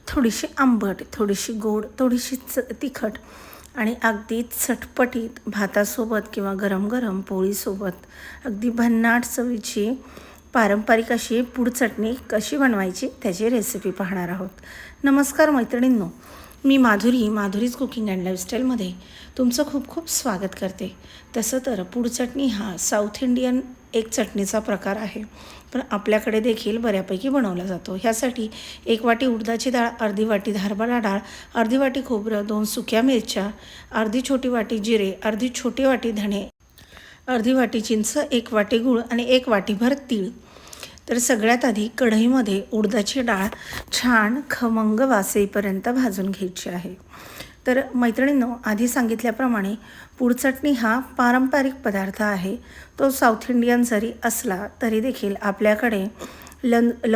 थोडीशी आंबट, थोडीशी गोड, थोडीशी तिखट आणि अगदी चटपटीत भातासोबत किंवा गरम गरम पोळीसोबत अगदी भन्नाट चवीची पारंपरिक अशी पूड चटणी कशी बनवायची त्याची रेसिपी पाहणार आहोत. नमस्कार मैत्रिणींनो, मी माधुरीज कुकिंग अँड लाईफस्टाईलमध्ये तुमचं खूप खूप स्वागत करते. तसं तर पूड चटणी हा साऊथ इंडियन एक चटणीचा प्रकार आहे, पण आपल्याकडे देखील बऱ्यापैकी बनवला जातो. ह्यासाठी 1 वाटी उडदाची डाळ, अर्धी वाटी हरभरा डाळ, अर्धी वाटी खोबरं, 2 सुक्या मिरच्या, अर्धी छोटी वाटी जिरे, अर्धी छोटी वाटी धणे, अर्धी वाटी चिंच, 1 वाटी गूळ आणि 1 वाटीभर तीळ. तर सगळ्यात आधी कढईमध्ये उडदाची डाळ छान खमंग वास येईपर्यंत भाजून घ्यायची आहे. तर मैत्रिणींनो, आधी सांगितल्याप्रमाणे पूड चटणी हा पारंपरिक पदार्थ आहे. तो साऊथ इंडियन जरी असला तरी देखील आपल्याकडे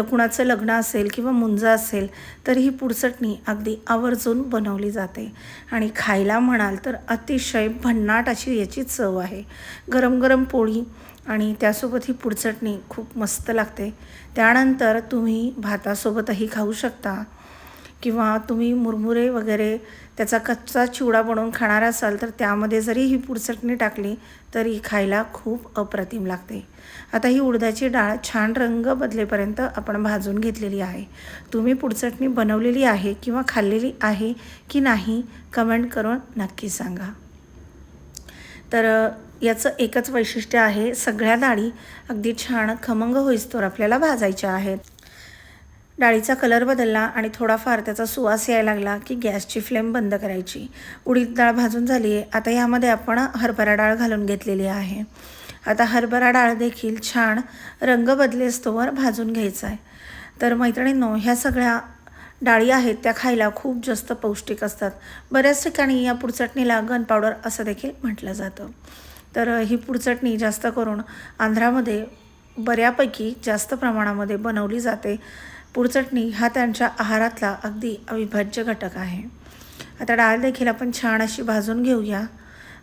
कुणाचं लग्न असेल किंवा मुंज असेल तर ही पूड चटणी अगदी आवर्जून बनवली जाते आणि खायला म्हणाल तर अतिशय भन्नाट अशी याची चव आहे. गरम गरम पोळी आणि त्यासोबत ही पूड चटणी खूप मस्त लागते. त्यानंतर तुम्ही भातासोबतही खाऊ शकता किंवा तुम्ही मुरमुरे वगैरे त्याचा कच्चा चिवडा बनवून खाणार असाल तर त्यामध्ये जरी ही पूड चटणी टाकली तरी खायला खूप अप्रतिम लागते. आता ही उडदाची डाळ छान रंग बदलेपर्यंत आपण भाजून घेतलेली आहे. तुम्ही पूड चटणी बनवलेली आहे किंवा खाल्लेली आहे की नाही कमेंट करून नक्की सांगा. तर याचं एकच वैशिष्ट्य आहे, सगळ्या डाळी अगदी छान खमंग होईस्तोवर आपल्याला भाजायच्या आहेत. डाळीचा कलर बदलला आणि थोडाफार त्याचा सुवास यायला लागला की गॅसची फ्लेम बंद करायची. उडीद डाळ भाजून झाली आहे. आता यामध्ये आपण हरभरा डाळ घालून घेतलेली आहे. आता हरभरा डाळ देखील छान रंग बदलेस्तोवर भाजून घ्यायचा आहे. तर मैत्रिणींनो, ह्या सगळ्या डाळी आहेत त्या खायला खूप जास्त पौष्टिक असतात. बऱ्याच ठिकाणी या पूड चटणीला गन पावडर असं देखील म्हटलं जातं. तर ही पूड चटणी जास्त करून आंध्रामध्ये बऱ्यापैकी जास्त प्रमाणामध्ये बनवली जाते. पूड चटणी हा त्यांच्या आहारातला अगदी अविभाज्य घटक आहे. आता डाळ देखील आपण छान अशी भाजून घेऊया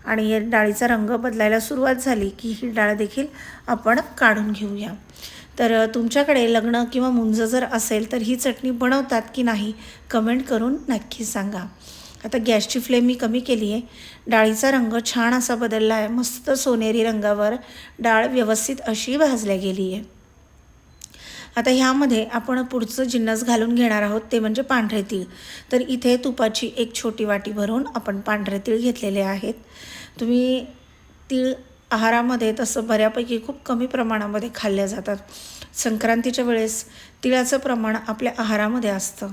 आणि डाळीचा रंग बदलायला सुरुवात झाली की ही डाळ देखील आपण काढून घेऊया. तर तुमच्याकडे लग्न किंवा मुंज जर असेल तर ही चटणी बनवतात की नाही कमेंट करून नक्की सांगा. आता गॅसची फ्लेम मी कमी केली आहे. डाळीचा रंग छान असा बदलला आहे. मस्त सोनेरी रंगावर डाळ व्यवस्थित अशी भाजल्या गेली आहे. आता ह्यामध्ये आपण पुढचं जिन्नस घालून घेणार आहोत ते म्हणजे पांढरे तीळ. तर इथे तुपाची 1 छोटी वाटी भरून आपण पांढरे तीळ घेतलेले आहेत. तुम्ही तीळ आहारामध्ये तसं बऱ्यापैकी खूप कमी प्रमाणामध्ये खाल्ल्या जातात. संक्रांतीच्या वेळेस तिळाचं प्रमाण आपल्या आहारामध्ये असतं.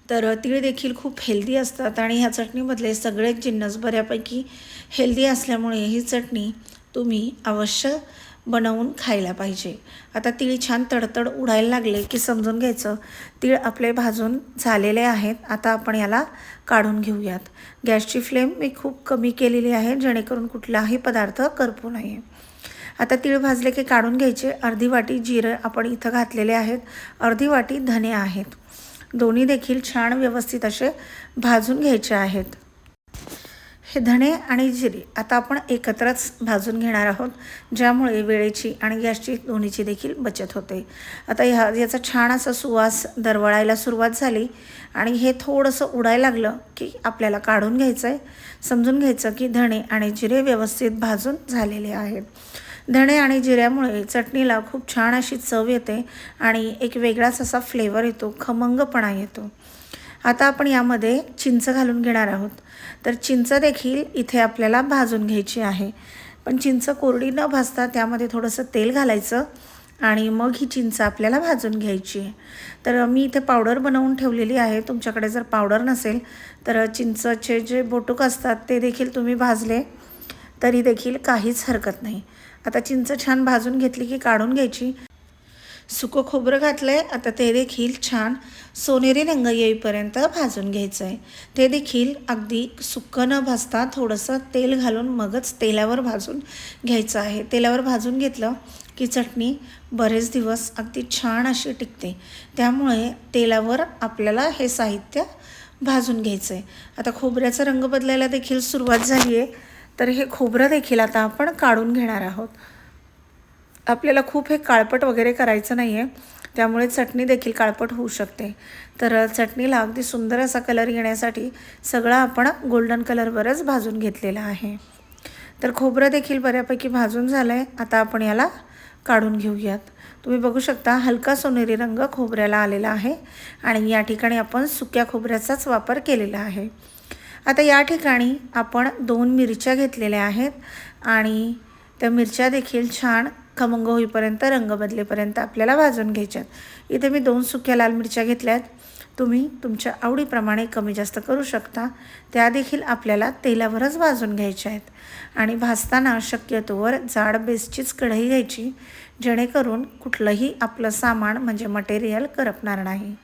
तर तीळ देखील खूप हेल्दी असतात आणि ह्या चटणीमधले सगळेच जिन्नस बऱ्यापैकी हेल्दी असल्यामुळे ही चटणी तुम्ही अवश्य बनवून खायला पाहिजे. आता तीळ छान तडतड उडायला लागले की समजून घ्यायचं तीळ आपले भाजून झालेले आहेत. आता आपण याला काढून घेऊयात. गॅसची फ्लेम मी खूप कमी केलेली आहे जेणेकरून कुठलाही पदार्थ करपू नये. आता तीळ भाजले की काढून घ्यायचे. अर्धी वाटी जिरं आपण इथं घातलेले आहेत, अर्धी वाटी धणे आहेत. दोन्ही देखील छान व्यवस्थित असे भाजून घ्यायचे आहेत. हे धणे आणि जिरे आता आपण एकत्रच भाजून घेणार आहोत, ज्यामुळे वेळेची आणि गॅसची दोन्हीची देखील बचत होते. आता याचा छान असा सुवास दरवळायला सुरुवात झाली आणि हे थोडंसं उडायला लागलं की आपल्याला काढून घ्यायचं आहे. समजून घ्यायचं की धणे आणि जिरे व्यवस्थित भाजून झालेले आहेत. धणे आणि जिऱ्यामुळे चटणीला खूप छान अशी चव येते आणि एक वेगळाच असा फ्लेवर येतो, खमंगपणा येतो. आता आपण यामध्ये चिंच घालून घेणार आहोत. तर चिंच देखील इथे आपल्याला भाजून घ्यायची आहे, पण चिंच कोरडी न भाजता त्यामध्ये थोडंसं तेल घालायचं आणि मग ही चिंच आपल्याला भाजून घ्यायची आहे. तर मी इथे पावडर बनवून ठेवलेली आहे. तुमच्याकडे जर पावडर नसेल तर चिंचचे जे बोटूक असतात ते देखील तुम्ही भाजले तरी देखील काहीच हरकत नाही. आता चिंच छान भाजून घेतली की काढून घ्यायची. सुकं खोबरं घातलं आहे. आता ते देखील छान सोनेरी रंग येईपर्यंत भाजून घ्यायचं आहे. ते देखील अगदी सुकं न भाजता थोडंसं तेल घालून मगच तेलावर भाजून घ्यायचं आहे. तेलावर भाजून घेतलं की चटणी बरेच दिवस अगदी छान अशी टिकते. त्यामुळे तेलावर आपल्याला हे साहित्य भाजून घ्यायचं आहे. आता खोबऱ्याचा रंग बदलायला देखील सुरुवात झाली आहे. तर हे खोबरं देखील आता आपण काढून घेणार आहोत. आपल्याला खूप हे काळपट वगैरे करायचं नाही आहे. त्यामुळे चटणी देखील काळपट होऊ शकते. तर चटणीला अगदी सुंदर असा कलर येण्यासाठी सगळं आपण गोल्डन कलरवरच भाजून घेतलेलं आहे. तर खोबरं देखील बऱ्यापैकी भाजून झालं आहे. आता आपण याला काढून घेऊयात. तुम्ही बघू शकता हलका सोनेरी रंग खोबऱ्याला आलेला आहे आणि या ठिकाणी आपण सुक्या खोबऱ्याचाच वापर केलेला आहे. आता या ठिकाणी आपण 2 मिरच्या घेतलेल्या आहेत आणि त्या मिरच्या देखील छान खमंग होईपर्यंत, रंग बदलेपर्यंत आपल्याला भाजून घ्यायच्यात. इथे मी 2 सुक्या लाल मिरच्या घेतल्यात. तुम्ही तुमच्या आवडीप्रमाणे कमी जास्त करू शकता. त्या देखील आपल्याला तेलावरच भाजून घ्यायच्या आहेत आणि भाजताना शक्यतोवर जाड बेसचीच कढई घ्यायची, जेणेकरून कुठलंही आपलं सामान म्हणजे मटेरियल करपणार नाही.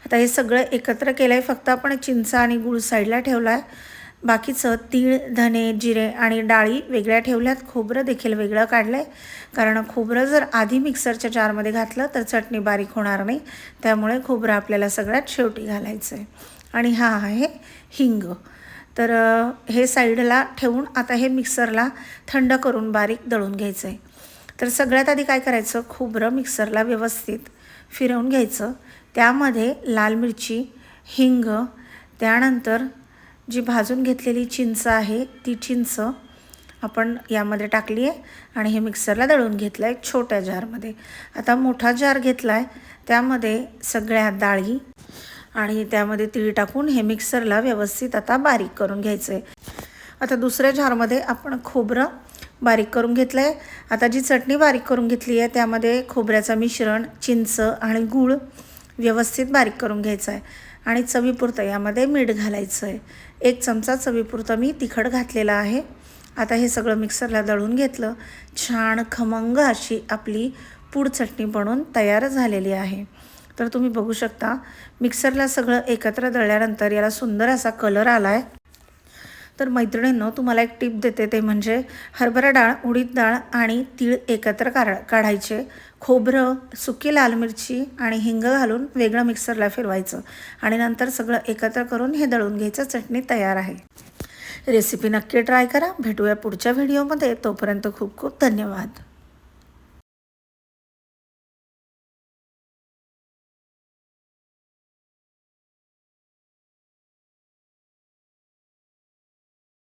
आता हे सगळं एकत्र केलं आहे. फक्त आपण चिंच आणि गूळ साईडला ठेवला आहे. बाकीचं तीळ, धने, जिरे आणि डाळी वेगळ्या ठेवल्यात. खोबरं देखील वेगळं काढलं आहे, कारण खोबरं जर आधी मिक्सरच्या जारमध्ये घातलं तर चटणी बारीक होणार नाही. त्यामुळे खोबरं आपल्याला सगळ्यात शेवटी घालायचं आहे. आणि हा आहे हिंग. तर हे साईडला ठेवून आता हे मिक्सरला थंड करून बारीक दळून घ्यायचं आहे. तर सगळ्यात आधी काय करायचं, खोबरं मिक्सरला व्यवस्थित फिरवून घ्यायचं. त्यामध्ये लाल मिरची, हिंग, त्यानंतर जी भाजून घेतलेली चिंच आहे ती चिंच आपण यामध्ये टाकली आहे आणि हे मिक्सरला दळून घेतलं आहे छोट्या जारमध्ये. आता मोठा जार घेतला आहे, त्यामध्ये सगळ्या डाळी आणि त्यामध्ये तीळ टाकून हे मिक्सरला व्यवस्थित आता बारीक करून घ्यायचं आहे. आता दुसऱ्या जारमध्ये आपण खोबरं बारीक करून घेतलं आहे. आता जी चटणी बारीक करून घेतली आहे त्यामध्ये खोबऱ्याचं मिश्रण, चिंच आणि गूळ व्यवस्थित बारीक करून घ्यायचं आहे आणि चवीपुरतं यामध्ये मीठ घालायचं आहे. 1 चमचा चवीपुरतं मी तिखट घातलेलं आहे. आता हे सगळं मिक्सरला दळून घेतलं. छान खमंग अशी आपली पूड चटणी बनवून तयार झालेली आहे. तर तुम्ही बघू शकता मिक्सरला सगळं एकत्र दळल्यानंतर याला सुंदर असा कलर आला आहे. तर मैत्रिणींनो, तुम्हाला एक टिप देते, ते म्हणजे हरभरा डाळ, उडीद डाळ आणि तीळ एकत्र काढायचे. खोबरं, सुकी लाल मिरची आणि हिंग घालून वेगळं मिक्सरला फिरवायचं आणि नंतर सगळं एकत्र करून हे दळून घ्यायचं. चटणी तयार आहे. रेसिपी नक्की ट्राय करा. भेटूया पुढच्या व्हिडिओमध्ये. तोपर्यंत खूप खूप धन्यवाद.